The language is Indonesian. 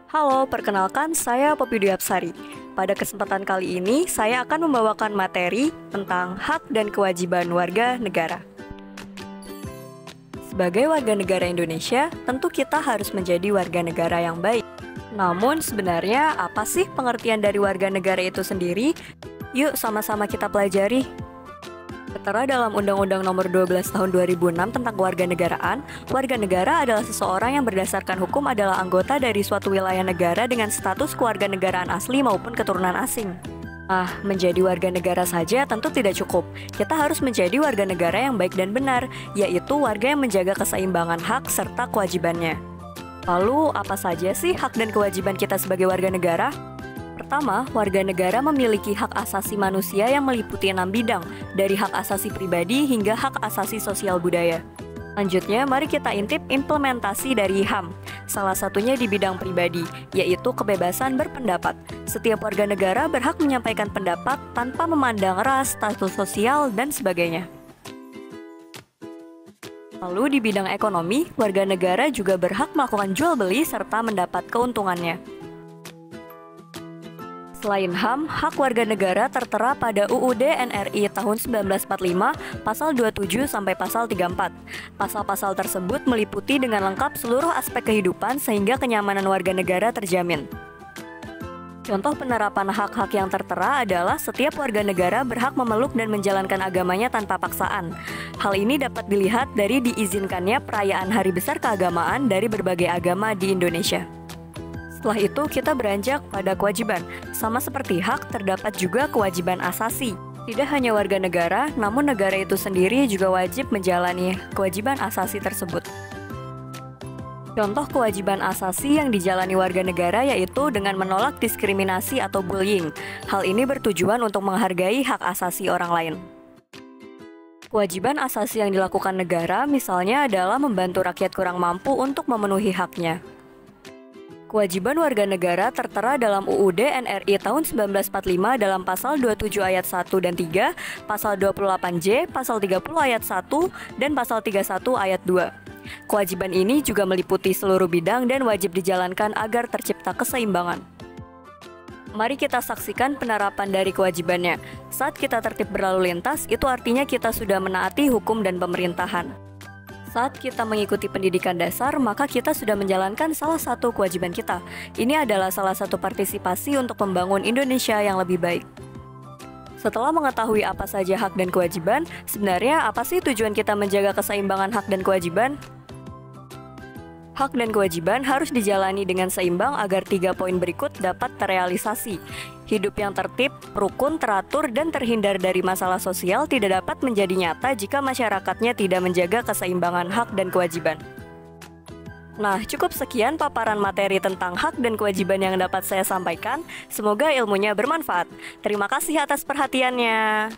Halo, perkenalkan saya Poppy Dwi Apsari. Pada kesempatan kali ini, saya akan membawakan materi tentang hak dan kewajiban warga negara. Sebagai warga negara Indonesia, tentu kita harus menjadi warga negara yang baik. Namun sebenarnya apa sih pengertian dari warga negara itu sendiri? Yuk sama-sama kita pelajari. Tertera dalam Undang-Undang Nomor 12 Tahun 2006 tentang Kewarganegaraan, warga negara adalah seseorang yang berdasarkan hukum adalah anggota dari suatu wilayah negara dengan status kewarganegaraan asli maupun keturunan asing. Menjadi warga negara saja tentu tidak cukup. Kita harus menjadi warga negara yang baik dan benar, yaitu warga yang menjaga keseimbangan hak serta kewajibannya. Lalu, apa saja sih hak dan kewajiban kita sebagai warga negara? Pertama, warga negara memiliki hak asasi manusia yang meliputi 6 bidang, dari hak asasi pribadi hingga hak asasi sosial budaya. Selanjutnya, mari kita intip implementasi dari HAM. Salah satunya di bidang pribadi, yaitu kebebasan berpendapat. Setiap warga negara berhak menyampaikan pendapat tanpa memandang ras, status sosial, dan sebagainya. Lalu di bidang ekonomi, warga negara juga berhak melakukan jual beli serta mendapat keuntungannya. Selain HAM, hak warga negara tertera pada UUD NRI tahun 1945, pasal 27 sampai pasal 34. Pasal-pasal tersebut meliputi dengan lengkap seluruh aspek kehidupan sehingga kenyamanan warga negara terjamin. Contoh penerapan hak-hak yang tertera adalah setiap warga negara berhak memeluk dan menjalankan agamanya tanpa paksaan. Hal ini dapat dilihat dari diizinkannya perayaan hari besar keagamaan dari berbagai agama di Indonesia. Setelah itu kita beranjak pada kewajiban. Sama seperti hak, terdapat juga kewajiban asasi. Tidak hanya warga negara, namun negara itu sendiri juga wajib menjalani kewajiban asasi tersebut. Contoh kewajiban asasi yang dijalani warga negara yaitu dengan menolak diskriminasi atau bullying. Hal ini bertujuan untuk menghargai hak asasi orang lain. Kewajiban asasi yang dilakukan negara misalnya adalah membantu rakyat kurang mampu untuk memenuhi haknya. Kewajiban warga negara tertera dalam UUD NRI tahun 1945 dalam pasal 27 ayat 1 dan 3, pasal 28J, pasal 30 ayat 1, dan pasal 31 ayat 2. Kewajiban ini juga meliputi seluruh bidang dan wajib dijalankan agar tercipta keseimbangan. Mari kita saksikan penerapan dari kewajibannya. Saat kita tertib berlalu lintas, itu artinya kita sudah menaati hukum dan pemerintahan. Saat kita mengikuti pendidikan dasar, maka kita sudah menjalankan salah satu kewajiban kita. Ini adalah salah satu partisipasi untuk membangun Indonesia yang lebih baik. Setelah mengetahui apa saja hak dan kewajiban, sebenarnya apa sih tujuan kita menjaga keseimbangan hak dan kewajiban? Hak dan kewajiban harus dijalani dengan seimbang agar 3 poin berikut dapat terrealisasi. Hidup yang tertib, rukun, teratur, dan terhindar dari masalah sosial tidak dapat menjadi nyata jika masyarakatnya tidak menjaga keseimbangan hak dan kewajiban. Nah, cukup sekian paparan materi tentang hak dan kewajiban yang dapat saya sampaikan. Semoga ilmunya bermanfaat. Terima kasih atas perhatiannya.